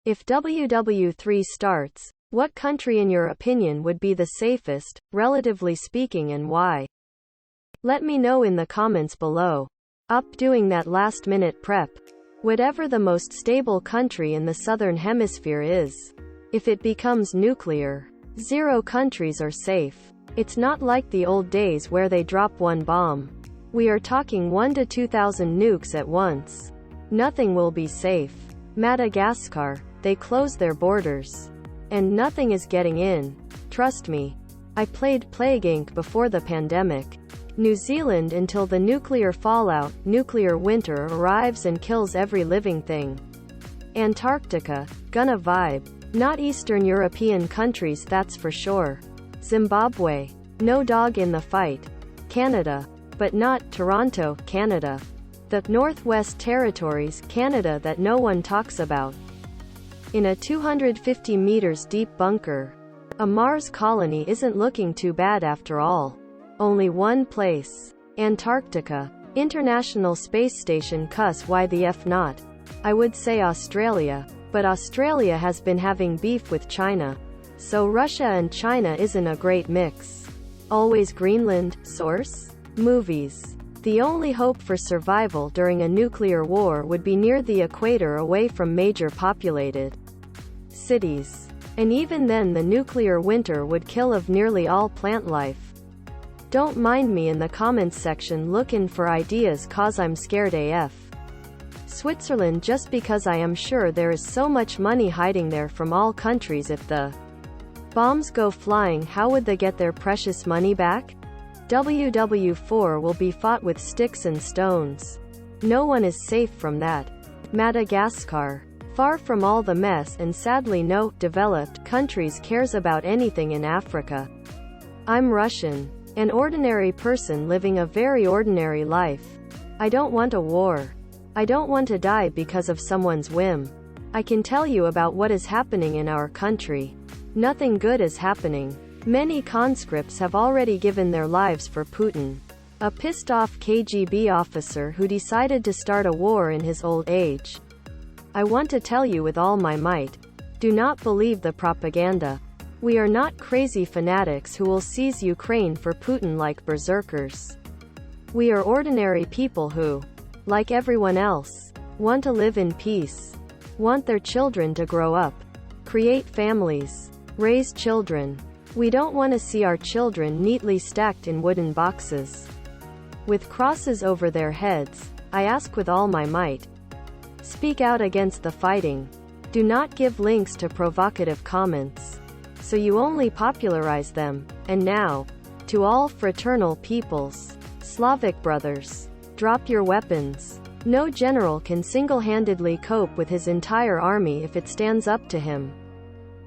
If WW3 starts, what country in your opinion would be the safest, relatively speaking, and why? Let me know in the comments below. Up doing that last-minute prep. Whatever the most stable country in the southern hemisphere is. If it becomes nuclear, 0 countries are safe. It's not like the old days where they drop one bomb. We are talking 1 to 2,000 nukes at once. Nothing will be safe. Madagascar, they close their borders. And nothing is getting in. Trust me. I played Plague Inc. before the pandemic. New Zealand until the nuclear fallout, nuclear winter arrives and kills every living thing. Antarctica, gonna vibe. Not Eastern European countries, that's for sure. Zimbabwe, no dog in the fight. Canada, but not Toronto, Canada. The Northwest Territories, Canada, that no one talks about. In a 250 meters deep bunker. A Mars colony isn't looking too bad after all. Only one place. Antarctica. International Space Station, cuss why the F not? I would say Australia, but Australia has been having beef with China. So Russia and China isn't a great mix. Always Greenland. Source? Movies. The only hope for survival during a nuclear war would be near the equator, away from major populated cities. And even then the nuclear winter would kill of nearly all plant life. Don't mind me in the comments section looking for ideas, cause I'm scared AF. Switzerland, just because I am sure there is so much money hiding there from all countries. If the bombs go flying, how would they get their precious money back? WW4 will be fought with sticks and stones. No one is safe from that. Madagascar. Far from all the mess, and sadly no developed countries cares about anything in Africa. I'm Russian. An ordinary person living a very ordinary life. I don't want a war. I don't want to die because of someone's whim. I can tell you about what is happening in our country. Nothing good is happening. Many conscripts have already given their lives for Putin. A pissed-off KGB officer who decided to start a war in his old age. I want to tell you with all my might. Do not believe the propaganda. We are not crazy fanatics who will seize Ukraine for Putin like berserkers. We are ordinary people who, like everyone else, want to live in peace. Want their children to grow up. Create families. Raise children. We don't want to see our children neatly stacked in wooden boxes with crosses over their heads. I ask with all my might. Speak out against the fighting. Do not give links to provocative comments, so you only popularize them. And now, to all fraternal peoples, Slavic brothers, drop your weapons. No general can single-handedly cope with his entire army if it stands up to him.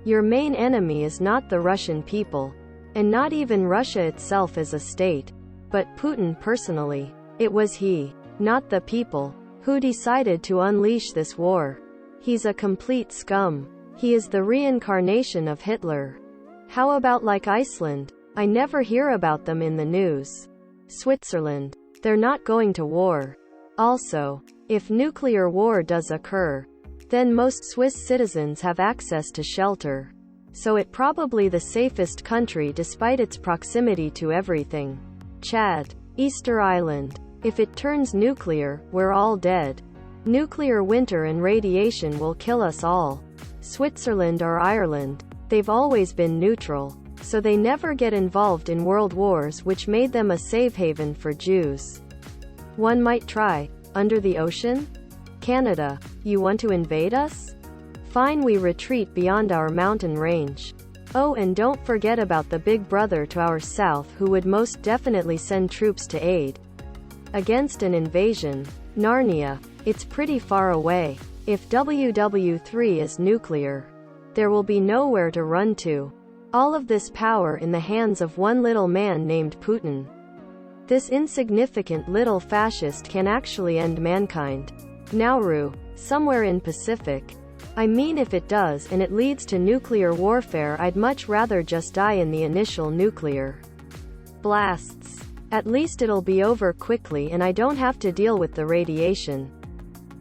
Your main enemy is not the Russian people, and not even Russia itself as a state, but Putin personally. It was he, not the people, who decided to unleash this war. He's a complete scum. He is the reincarnation of Hitler. How about like Iceland? I never hear about them in the news. Switzerland. They're not going to war. Also, if nuclear war does occur, then most Swiss citizens have access to shelter. So it probably the safest country despite its proximity to everything. Chad. Easter Island. If it turns nuclear, we're all dead. Nuclear winter and radiation will kill us all. Switzerland or Ireland. They've always been neutral, so they never get involved in world wars, which made them a safe haven for Jews. One might try. Under the ocean? Canada. You want to invade us? Fine, we retreat beyond our mountain range. Oh, and don't forget about the big brother to our south who would most definitely send troops to aid against an invasion. Narnia. It's pretty far away. If WW3 is nuclear, there will be nowhere to run to. All of this power in the hands of one little man named Putin. This insignificant little fascist can actually end mankind. Nauru. Somewhere in Pacific. I mean, if it does and it leads to nuclear warfare, I'd much rather just die in the initial nuclear blasts. At least it'll be over quickly and I don't have to deal with the radiation.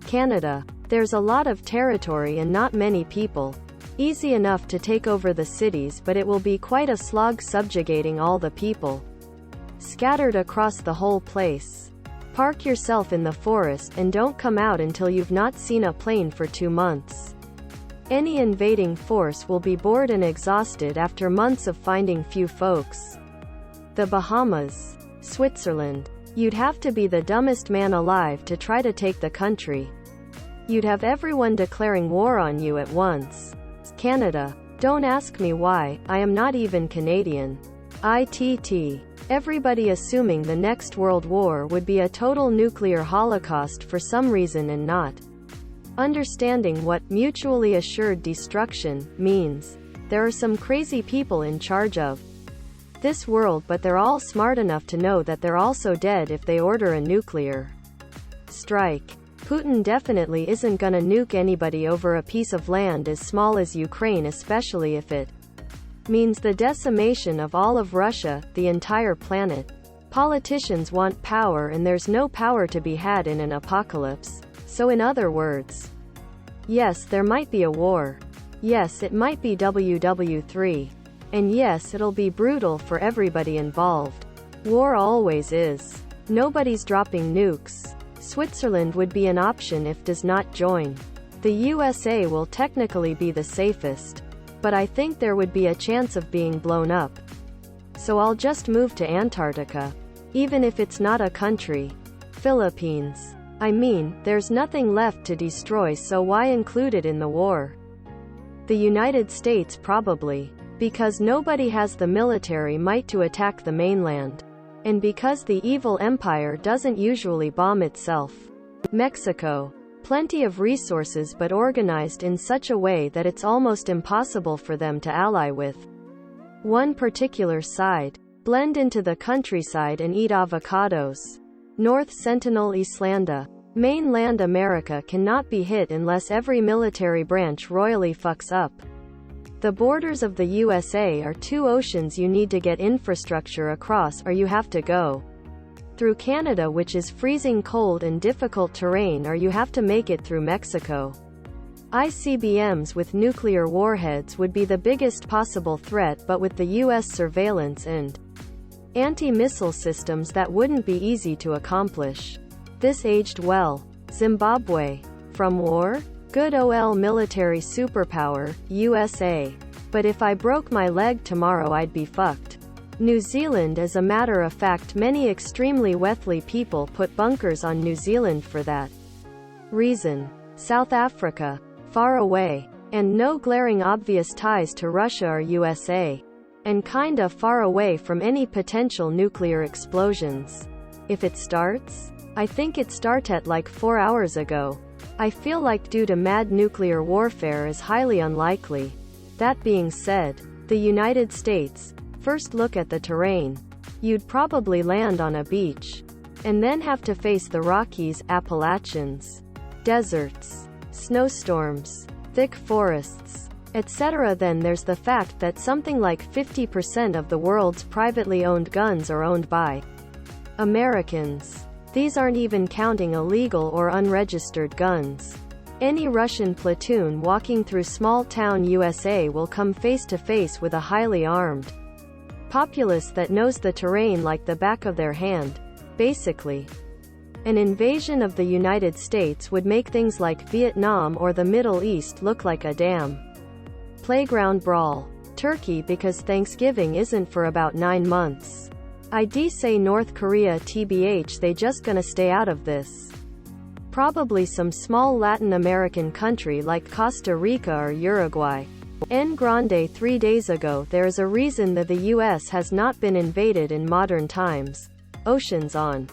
Canada. There's a lot of territory and not many people. Easy enough to take over the cities, but it will be quite a slog subjugating all the people scattered across the whole place. Park yourself in the forest and don't come out until you've not seen a plane for 2 months. Any invading force will be bored and exhausted after months of finding few folks. The Bahamas. Switzerland. You'd have to be the dumbest man alive to try to take the country. You'd have everyone declaring war on you at once. Canada. Don't ask me why, I am not even Canadian. ITT. Everybody assuming the next world war would be a total nuclear holocaust for some reason and not understanding what mutually assured destruction means. There are some crazy people in charge of this world, but they're all smart enough to know that they're also dead if they order a nuclear strike. Putin definitely isn't gonna nuke anybody over a piece of land as small as Ukraine, especially if it means the decimation of all of Russia, the entire planet. Politicians want power, and there's no power to be had in an apocalypse. So in other words, yes, there might be a war. Yes, it might be WW3. And yes, it'll be brutal for everybody involved. War always is. Nobody's dropping nukes. Switzerland would be an option if does not join. The USA will technically be the safest. But I think there would be a chance of being blown up. So I'll just move to Antarctica. Even if it's not a country. Philippines. I mean, there's nothing left to destroy, so why include it in the war? The United States probably. Because nobody has the military might to attack the mainland. And because the evil empire doesn't usually bomb itself. Mexico. Plenty of resources, but organized in such a way that it's almost impossible for them to ally with one particular side. Blend into the countryside and eat avocados. North Sentinel Islanda. Mainland America cannot be hit unless every military branch royally fucks up. The borders of the USA are 2 oceans you need to get infrastructure across, or you have to go through Canada, which is freezing cold and difficult terrain, or you have to make it through Mexico. ICBMs with nuclear warheads would be the biggest possible threat, but with the US surveillance and anti-missile systems that wouldn't be easy to accomplish. This aged well. Zimbabwe. From war? Good ol' military superpower, USA. But if I broke my leg tomorrow I'd be fucked. New Zealand. As a matter of fact, many extremely wealthy people put bunkers on New Zealand for that reason. South Africa. Far away. And no glaring obvious ties to Russia or USA. And kinda far away from any potential nuclear explosions. If it starts? I think it started like 4 hours ago. I feel like due to mad nuclear warfare is highly unlikely. That being said, the United States. First look at the terrain. You'd probably land on a beach. And then have to face the Rockies, Appalachians, deserts, snowstorms, thick forests, etc. Then there's the fact that something like 50% of the world's privately owned guns are owned by Americans. These aren't even counting illegal or unregistered guns. Any Russian platoon walking through small-town USA will come face-to-face with a highly armed populace that knows the terrain like the back of their hand. Basically, an invasion of the United States would make things like Vietnam or the Middle East look like a damn playground brawl. Turkey, because Thanksgiving isn't for about 9 months. I'd say North Korea tbh, they just gonna stay out of this. Probably some small Latin American country like Costa Rica or Uruguay. En grande. 3 days ago, there is a reason that the US has not been invaded in modern times. Oceans on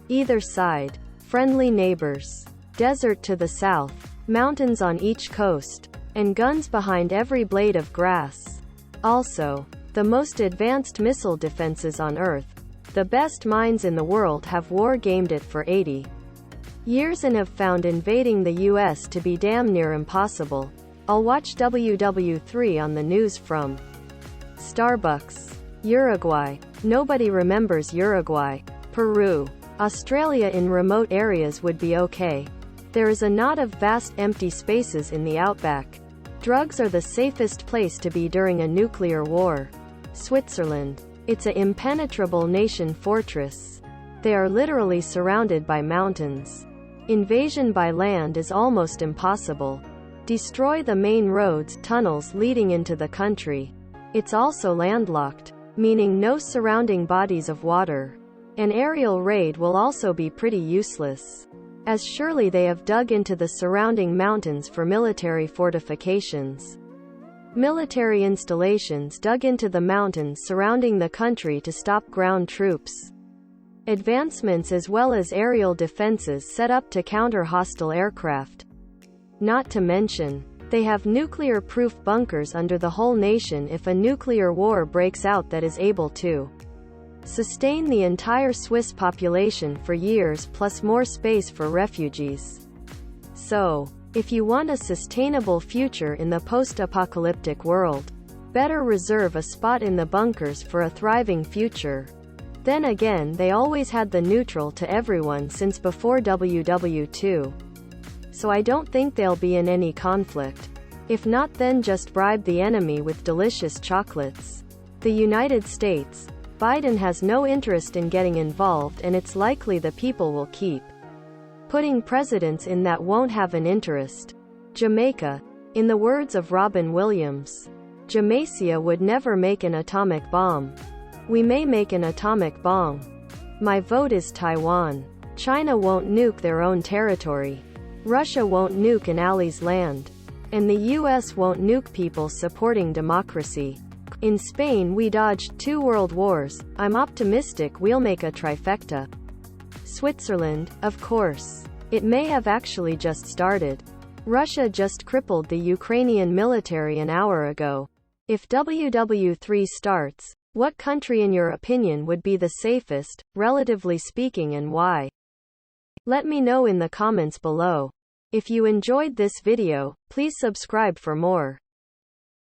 either side. Friendly neighbors. Desert to the south. Mountains on each coast. And guns behind every blade of grass. Also, the most advanced missile defenses on Earth. The best minds in the world have war-gamed it for 80 years and have found invading the US to be damn near impossible. I'll watch WW3 on the news from Starbucks. Uruguay. Nobody remembers Uruguay. Peru. Australia. In remote areas would be okay. There is a knot of vast empty spaces in the outback. Drugs are the safest place to be during a nuclear war. Switzerland. It's a impenetrable nation fortress. They are literally surrounded by mountains. Invasion by land is almost impossible. Destroy the main roads, tunnels leading into the country. It's also landlocked, meaning no surrounding bodies of water. An aerial raid will also be pretty useless, as surely they have dug into the surrounding mountains for military fortifications. Military installations dug into the mountains surrounding the country to stop ground troops. Advancements as well as aerial defenses set up to counter hostile aircraft. Not to mention, they have nuclear-proof bunkers under the whole nation if a nuclear war breaks out that is able to sustain the entire Swiss population for years plus more space for refugees. So, if you want a sustainable future in the post-apocalyptic world, better reserve a spot in the bunkers for a thriving future. Then again, they always had the neutral to everyone since before WW2. So I don't think they'll be in any conflict. If not, then just bribe the enemy with delicious chocolates. The United States. Biden has no interest in getting involved, and it's likely the people will keep putting presidents in that won't have an interest. Jamaica. In the words of Robin Williams, Jamaica would never make an atomic bomb. We may make an atomic bomb. My vote is Taiwan. China won't nuke their own territory. Russia won't nuke an ally's land. And the US won't nuke people supporting democracy. In Spain we dodged 2 world wars. I'm optimistic we'll make a trifecta. Switzerland, of course. It may have actually just started. Russia just crippled the Ukrainian military an hour ago. If WW3 starts, what country in your opinion would be the safest, relatively speaking, and why? Let me know in the comments below. If you enjoyed this video, please subscribe for more.